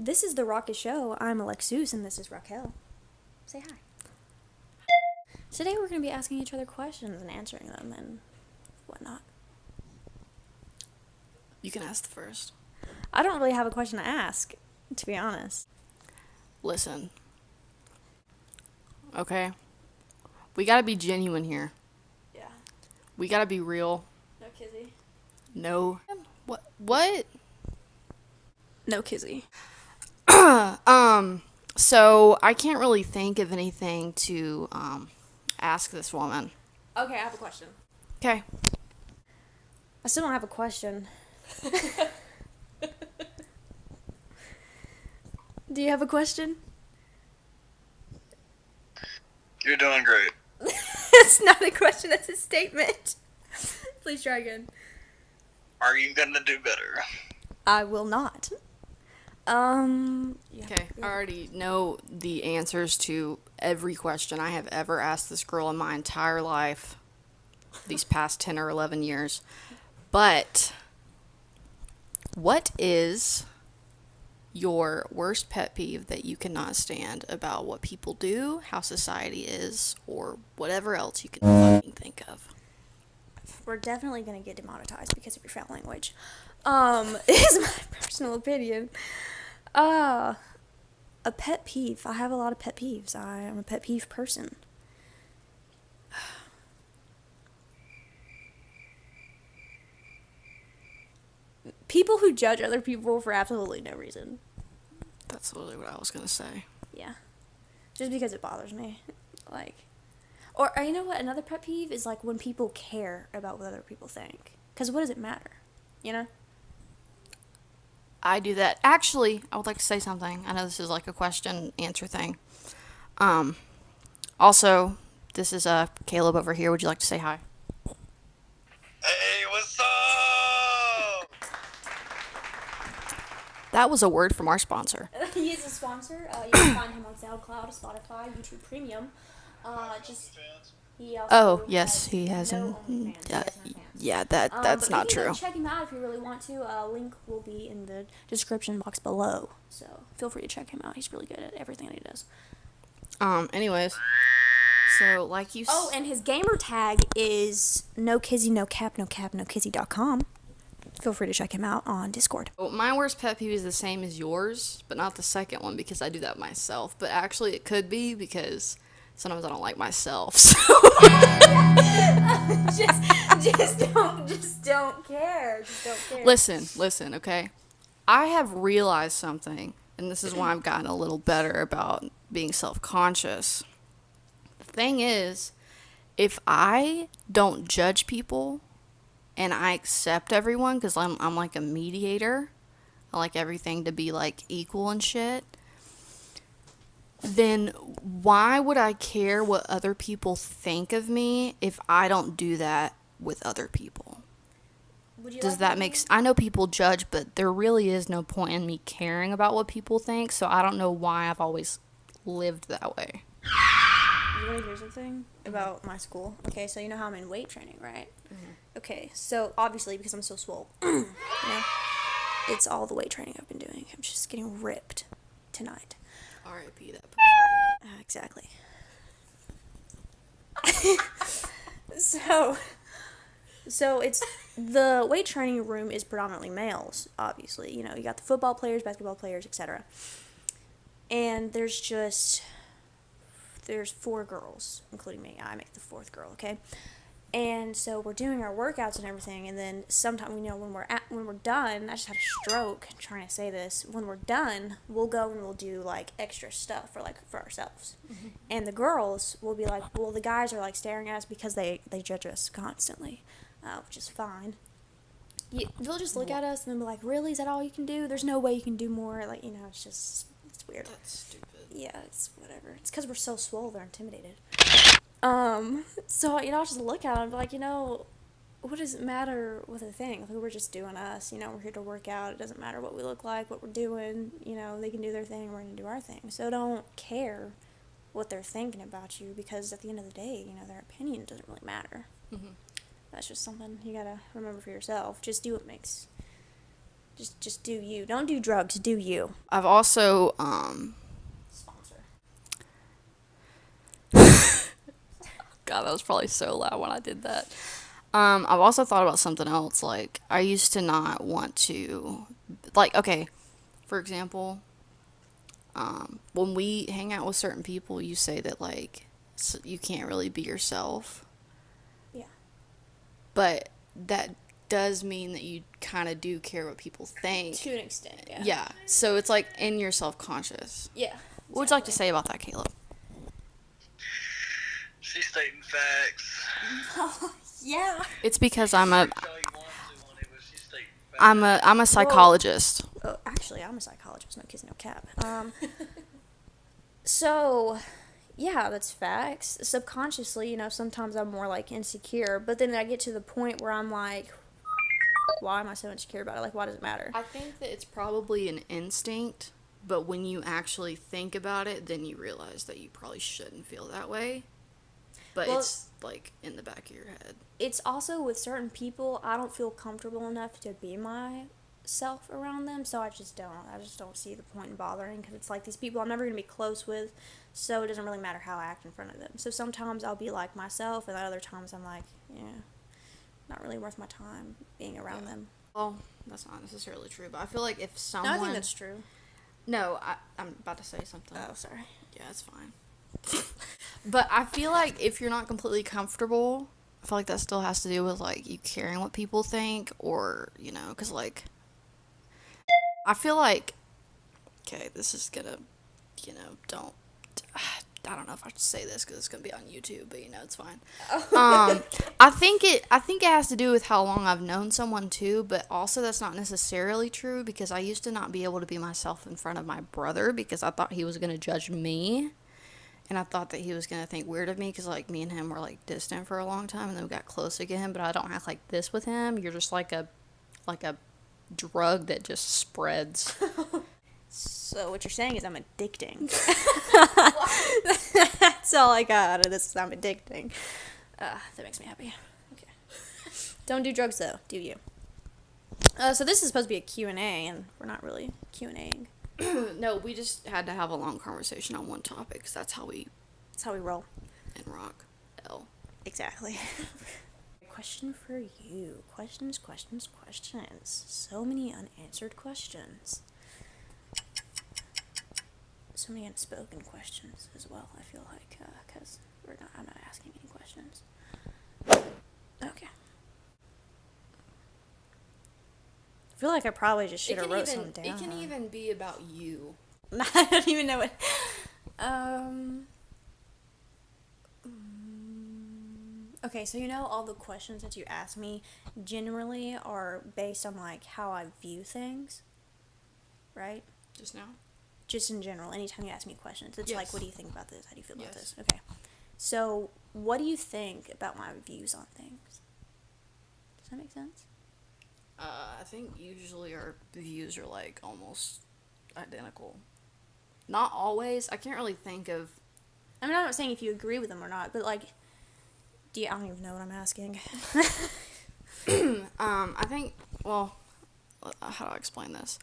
This is the Rockus Show. I'm Alexus, and this is Raquel. Say hi. Today we're going to be asking each other questions and answering them and whatnot. You can ask the first. I don't really have a question to ask, to be honest. Listen. Okay? We gotta be genuine here. Yeah. We gotta be real. No kizzy. No. What? No kizzy. So I can't really think of anything to, ask this woman. Okay, I have a question. Okay. I still don't have a question. Do you have a question? You're doing great. It's not a question, that's a statement. Please try again. Are you gonna do better? I will not. Yeah. Okay. I already know the answers to every question I have ever asked this girl in my entire life. These past 10 or 11 years. But what is your worst pet peeve that you cannot stand about what people do, how society is, or whatever else you can fucking think of? We're definitely going to get demonetized because of your foul language. Is my personal opinion. A pet peeve. I have a lot of pet peeves. I am a pet peeve person. People who judge other people for absolutely no reason. That's literally what I was gonna say. Yeah. Just because it bothers me. Like, or you know what? Another pet peeve is like when people care about what other people think. Because what does it matter? You know? I do that. Actually, I would like to say something. I know this is like a question answer thing. Also, this is Caleb over here. Would you like to say hi? Hey, what's up? That was a word from our sponsor. He is a sponsor. You can find him on SoundCloud, Spotify, YouTube Premium. He also Oh, yes, he has no an. OnlyFans. He has no fans. Yeah, that's but not you can true. go check him out if you really want to. Link will be in the description box below. So feel free to check him out. He's really good at everything that he does. Anyways, so like you. Oh, and his gamer tag is no kizzy, no cap, no cap, no kizzy.com. Feel free to check him out on Discord. My worst pet peeve is the same as yours, but not the second one because I do that myself. But actually, it could be because sometimes I don't like myself. So. just don't care. Just don't care. Listen, okay? I have realized something, and this is why I've gotten a little better about being self-conscious. The thing is, if I don't judge people and I accept everyone because I'm like a mediator, I like everything to be like equal and shit, then why would I care what other people think of me if I don't do that with other people? Does that make sense? I know people judge, but there really is no point in me caring about what people think, so I don't know why I've always lived that way. You want to hear something about my school? Okay, so you know how I'm in weight training, right? Mm-hmm. Okay, so obviously because I'm so swole, you know, it's all the weight training I've been doing. I'm just getting ripped tonight. R.I.P. that person. Exactly. So it's the weight training room is predominantly males, obviously. You know, you got the football players, basketball players, etc. And there's 4 girls, including me. I make the 4th girl, okay? And so we're doing our workouts and everything, and then sometime, you know, when we're done, I just had a stroke trying to say this. When we're done, we'll go and we'll do like extra stuff for ourselves. Mm-hmm. And the girls will be like, well, the guys are like staring at us because they judge us constantly, which is fine. They'll just look at us and they'll be like, really, is that all you can do? There's no way you can do more. Like, you know, it's weird. That's stupid. Yeah, it's whatever. It's because we're so swole, they're intimidated. So, you know, I'll just look at them and be like, you know, what does it matter what they think? Like, we're just doing us, you know, we're here to work out. It doesn't matter what we look like, what we're doing, you know, they can do their thing, we're going to do our thing. So don't care what they're thinking about you because at the end of the day, you know, their opinion doesn't really matter. Mm-hmm. That's just something you got to remember for yourself. Just do what makes Just do you. Don't do drugs. Do you. I've also, Sponsor. God, that was probably so loud when I did that. I've also thought about something else. Like, I used to not want to, like, okay, for example, when we hang out with certain people, you say that, like, you can't really be yourself. Yeah. But that does mean that you kind of do care what people think. To an extent, yeah. Yeah. So it's like, and you're self-conscious. Yeah. What would you like to say about that, Caleb? She's stating facts. Yeah. It's because I'm a You can tell you want to on it, but she's stating facts. I'm a psychologist. Oh, actually, I'm a psychologist. No kizzy, no cap. So, yeah, that's facts. Subconsciously, sometimes I'm more, like, insecure. But then I get to the point where I'm like, why am I so insecure about it? Like, why does it matter? I think that it's probably an instinct, but when you actually think about it, then you realize that you probably shouldn't feel that way. But Well, it's, like, in the back of your head. It's also with certain people, I don't feel comfortable enough to be myself around them, so I just don't see the point in bothering, because it's like these people I'm never going to be close with, so it doesn't really matter how I act in front of them. So sometimes I'll be like myself, and then other times I'm like, yeah, not really worth my time being around them. Well, that's not necessarily true, but I feel like if No, someone... I think that's true. No, I'm about to say something. Oh, sorry. Yeah, it's fine. But I feel like if you're not completely comfortable, I feel like that still has to do with, like, you caring what people think, or, because, like, I feel like, okay, this is gonna, I don't know if I should say this because it's gonna be on YouTube, but, it's fine. I think it has to do with how long I've known someone, too, but also that's not necessarily true, because I used to not be able to be myself in front of my brother because I thought he was gonna judge me. And I thought that he was going to think weird of me because, like, me and him were, like, distant for a long time. And then we got close again. But I don't act like this with him. You're just like a drug that just spreads. So what you're saying is I'm addicting. That's all I got out of this is I'm addicting. That makes me happy. Okay. Don't do drugs, though. Do you? So this is supposed to be a Q&A, and we're not really Q&Ing. No, we just had to have a long conversation on one topic because that's how we roll. in rock. Exactly. Question for you. Questions. So many unanswered questions. So many unspoken questions as well, I feel like, because I'm not asking any questions. Okay. I feel like I probably just should have wrote something down. It can even be about you. I don't even know what. Okay, so all the questions that you ask me generally are based on, like, how I view things, right? Just now? Just in general, anytime you ask me questions, it's like, what do you think about this? How do you feel about Yes. this? Okay. So, what do you think about my views on things? Does that make sense? I think usually our views are, like, almost identical. Not always. I can't really think of... I mean, I'm not saying if you agree with them or not, but, like, I don't even know what I'm asking. I think, well, how do I explain this?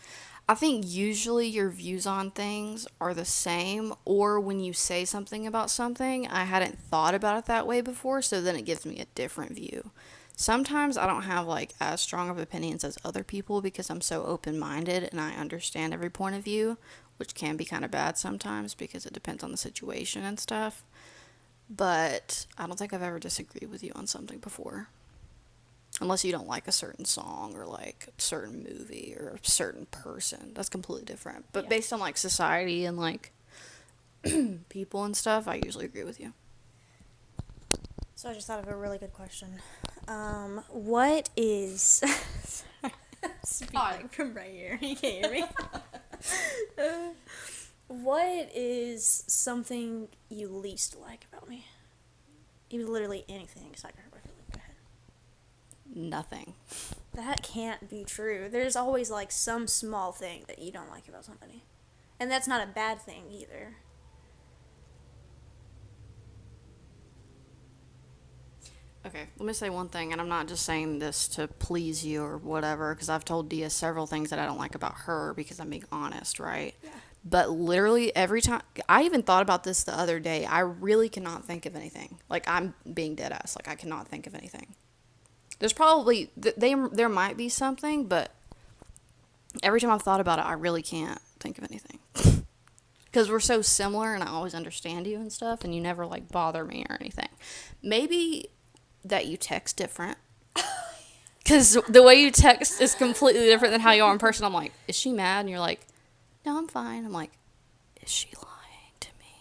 I think usually your views on things are the same, or when you say something about something, I hadn't thought about it that way before, so then it gives me a different view. Sometimes I don't have, like, as strong of opinions as other people because I'm so open-minded and I understand every point of view, which can be kind of bad sometimes because it depends on the situation and stuff. But I don't think I've ever disagreed with you on something before. Unless you don't like a certain song or, like, a certain movie or a certain person. That's completely different. But based on, like, society and, like, people and stuff, I usually agree with you. So I just thought of a really good question. What is... Speaking from right here. You can't hear me. What is something you least like about me? It was literally anything except for go ahead. Nothing. That can't be true. There's always, like, some small thing that you don't like about somebody. And that's not a bad thing either. Okay, let me say one thing, and I'm not just saying this to please you or whatever, because I've told Dia several things that I don't like about her because I'm being honest, right? Yeah. But literally every time, I even thought about this the other day. I really cannot think of anything. Like, I'm being dead ass. Like, I cannot think of anything. There's probably, there might be something, but every time I've thought about it, I really can't think of anything. Because we're so similar, and I always understand you and stuff, and you never, like, bother me or anything. Maybe that you text different. Because the way you text is completely different than how you are in person. I'm like, is she mad? And you're like, no, I'm fine. I'm like, is she lying to me?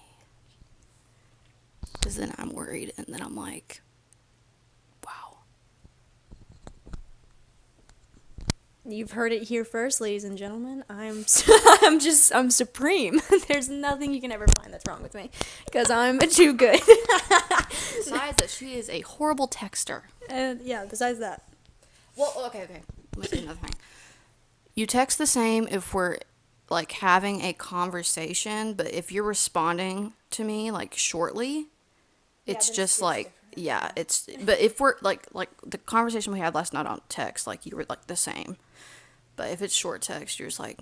Because then I'm worried, and then I'm like, wow. You've heard it here first, ladies and gentlemen. I'm supreme. There's nothing you can ever find that's wrong with me, because I'm too good. Besides that, she is a horrible texter. Yeah, besides that. Well, okay. Let me say another thing. You text the same if we're, like, having a conversation, but if you're responding to me, like, shortly, it's just, like, yeah, it's, but if we're, like, the conversation we had last night on text, like, you were, like, the same. But if it's short text, you're just like,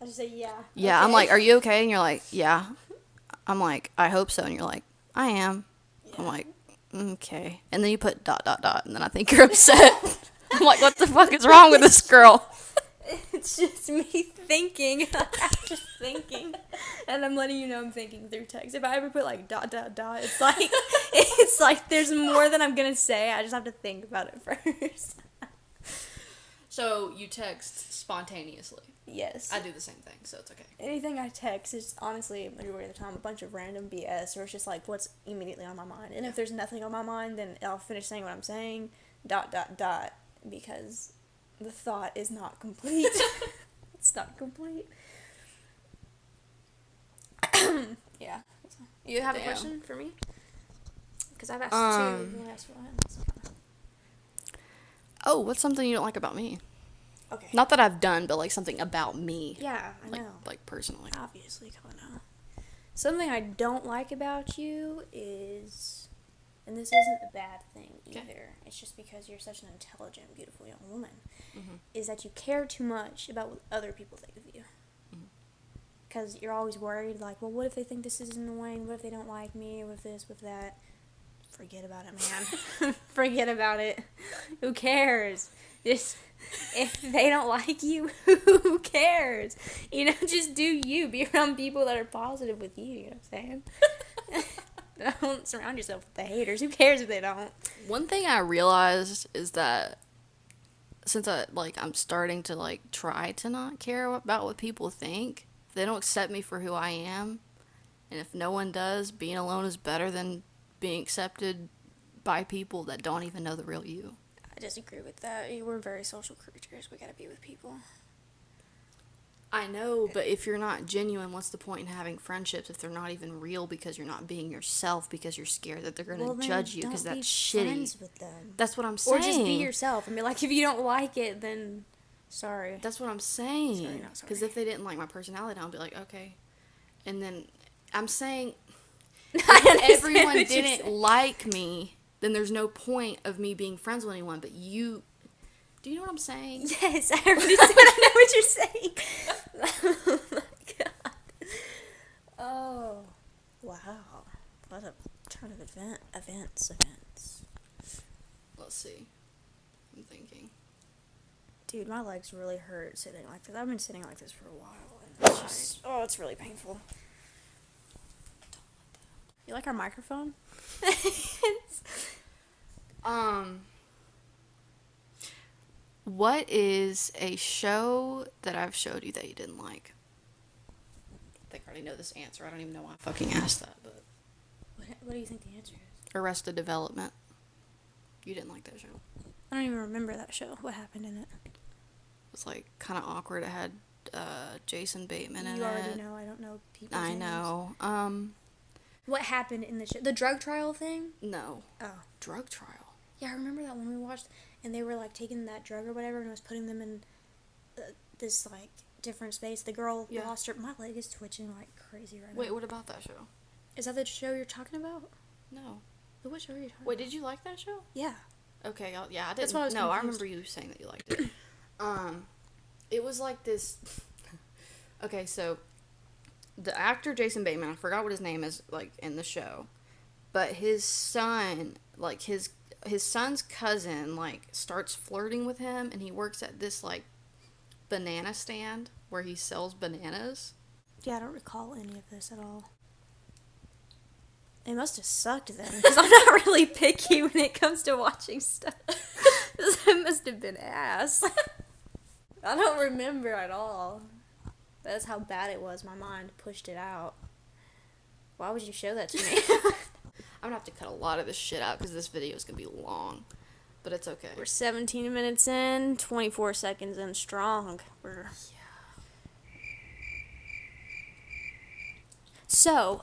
I just say yeah. yeah, Okay. I'm like, are you okay? And you're like, yeah. I'm like, I hope so. And you're like, I am. Yeah. I'm like, okay. And then you put ... and then I think you're upset. I'm like, what the fuck is wrong with this girl? It's just me thinking. I'm just thinking. And I'm letting you know I'm thinking through text. If I ever put like ... it's like there's more than I'm gonna say. I just have to think about it first. So you text spontaneously. Yes. I do the same thing, so it's okay. Anything I text is honestly, majority of the time, a bunch of random BS, or it's just like what's immediately on my mind. And if there's nothing on my mind, then I'll finish saying what I'm saying, ... because the thought is not complete. It's not complete. Yeah. You have a question for me? Because I've asked two. You want to ask one? Oh, what's something you don't like about me? Okay. Not that I've done, but like something about me. Yeah, I know. Like personally. Obviously, come on now. Something I don't like about you is, and this isn't a bad thing either, okay. It's just because you're such an intelligent, beautiful young woman, is that you care too much about what other people think of you. Because you're always worried, like, well, what if they think this is annoying? What if they don't like me? With this, with that? Forget about it, man. Forget about it. Who cares? Just, if they don't like you, who cares? You know, just do you. Be around people that are positive with you, you know what I'm saying? Don't surround yourself with the haters. Who cares if they don't? One thing I realized is that since I'm starting to, like, try to not care about what people think, if they don't accept me for who I am, and if no one does, being alone is better than being accepted by people that don't even know the real you. I disagree with that. We're very social creatures. We gotta be with people. I know, but if you're not genuine, what's the point in having friendships if they're not even real because you're not being yourself because you're scared that they're going to judge you because that's shitty. Friends with them. That's what I'm saying. Or just be yourself and be like, if you don't like it, then sorry. That's what I'm saying. Sorry, not sorry. Because if they didn't like my personality, I'll be like, okay. And then I'm saying, if everyone didn't like me, then there's no point of me being friends with anyone. But you, do you know what I'm saying? Yes, I already said I know what you're saying. Oh my god. Oh, wow. What a turn of events. Let's see. I'm thinking. Dude, my legs really hurt sitting like this. I've been sitting like this for a while. And it's just, it's really painful. You like our microphone? What is a show that I've showed you that you didn't like? I think I already know this answer. I don't even know why I fucking asked that, but... What do you think the answer is? Arrested Development. You didn't like that show. I don't even remember that show. What happened in it? It was, like, kind of awkward. It had Jason Bateman in it. You already know. I don't know people's I names. know. What happened in the show? The drug trial thing? No. Oh. Drug trial? Yeah, I remember that one we watched, and they were, like, taking that drug or whatever, and it was putting them in this, like, different space. The girl lost her... My leg is twitching like crazy right now. Wait, what about that show? Is that the show you're talking about? No. What show are you talking Wait, did you like that show? Yeah. Okay, yeah, I didn't. That's why I was No, I confused. remember you saying that you liked it. It was like this. Okay, so the actor Jason Bateman, I forgot what his name is, like, in the show, but his son, like, his son's cousin, like, starts flirting with him, and he works at this, like, banana stand where he sells bananas. Yeah, I don't recall any of this at all. It must have sucked then, because I'm not really picky when it comes to watching stuff. It must have been ass. I don't remember at all. That's how bad it was. My mind pushed it out. Why would you show that to me? I'm gonna have to cut a lot of this shit out because this video is gonna be long, but it's okay. We're 17 minutes in, 24 seconds in strong. So,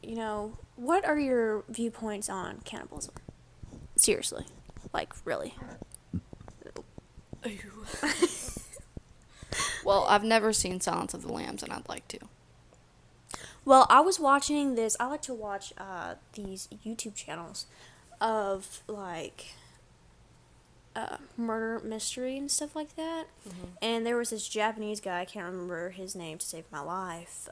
you know, what are your viewpoints on cannibalism? Seriously. Like, really. Well, I've never seen Silence of the Lambs, and I'd like to. Well, I was watching this. I like to watch these YouTube channels of, like, murder mystery and stuff like that. Mm-hmm. And there was this Japanese guy, I can't remember his name to save my life,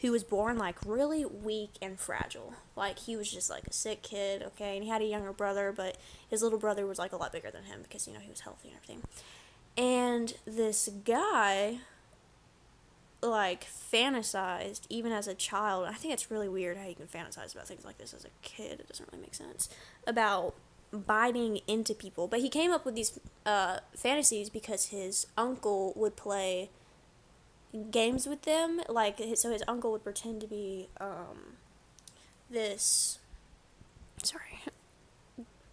who was born, like, really weak and fragile. Like, he was just, like, a sick kid, okay? And he had a younger brother, but his little brother was, like, a lot bigger than him because, you know, he was healthy and everything. And this guy, like, fantasized, even as a child. I think it's really weird how you can fantasize about things like this as a kid. It doesn't really make sense. About biting into people. But he came up with these fantasies because his uncle would play games with them. Like, so his uncle would pretend to be this... Sorry.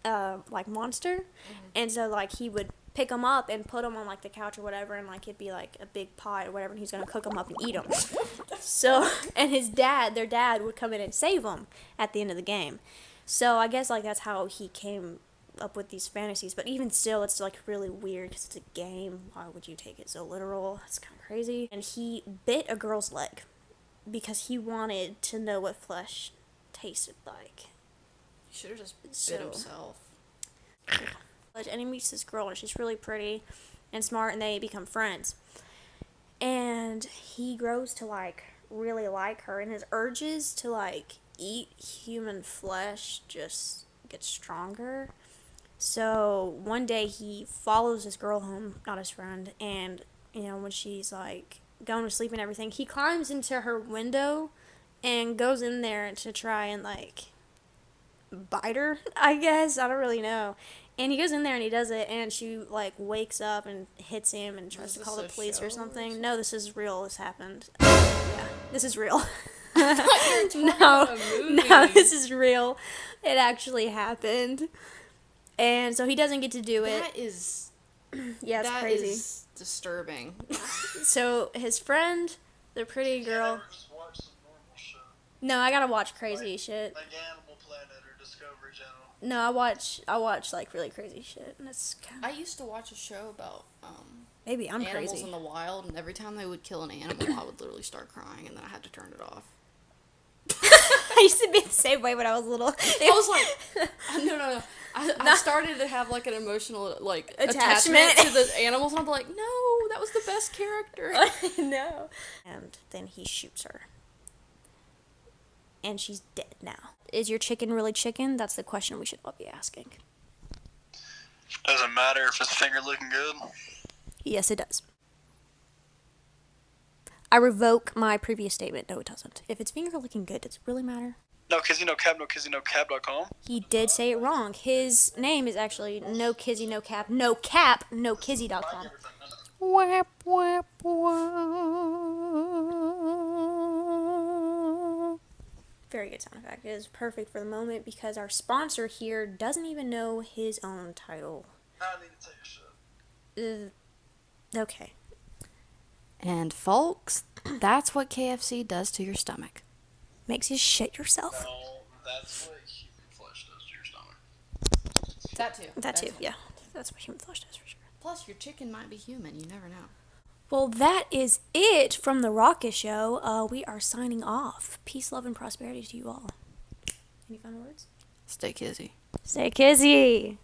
Like, monster. Mm-hmm. And so, like, he would pick them up and put them on, like, the couch or whatever, and, like, it'd be, like, a big pot or whatever, and he's gonna cook them up and eat them. So, and their dad would come in and save them at the end of the game. So, I guess, like, that's how he came up with these fantasies, but even still, it's, like, really weird, because it's a game. Why would you take it so literal? It's kind of crazy. And he bit a girl's leg, because he wanted to know what flesh tasted like. He should have just bit himself. And he meets this girl, and she's really pretty and smart, and they become friends. And he grows to, like, really like her, and his urges to, like, eat human flesh just get stronger. So one day he follows this girl home, not his friend, and, you know, when she's, like, going to sleep and everything, he climbs into her window and goes in there to try and, like, bite her, I guess. I don't really know. And he goes in there and he does it, and she, like, wakes up and hits him and tries to call the police or something. No, this is real. This happened. Yeah, this is real. No, this is real. It actually happened. And so he doesn't get to do it. That is... Yeah, it's crazy. That is disturbing. So his friend, the pretty girl... Just watch some normal show. No, I gotta watch crazy shit. Like Animal Planet or Discovery Channel. No, I watch like really crazy shit, and it's kind I used to watch a show about maybe I'm animals crazy. in the wild, and every time they would kill an animal, I would literally start crying, and then I had to turn it off. I used to be the same way when I was little. I was like, no. I started to have like an emotional like attachment to the animals, and I'm like, no, that was the best character. No. And then he shoots her. And she's dead now. Is your chicken really chicken? That's the question we should all be asking. Doesn't matter if his finger looking good. Yes, it does. I revoke my previous statement. No, it doesn't. If it's finger looking good, does it really matter? No kizzy, no cap, no kizzy, no cap.com. He did say it wrong. His name is actually no kizzy, no cap, no cap, no kizzy.com. Wap, wap, wap. Very good sound effect. It is perfect for the moment because our sponsor here doesn't even know his own title. I need to take a shit. Okay. And folks, that's what KFC does to your stomach. Makes you shit yourself. No, that's what human flesh does to your stomach. That too. That too, yeah. That's what human flesh does for sure. Plus, your chicken might be human. You never know. Well, that is it from the Rockus Show. We are signing off. Peace, love, and prosperity to you all. Any final words? Stay kizzy. Stay kizzy.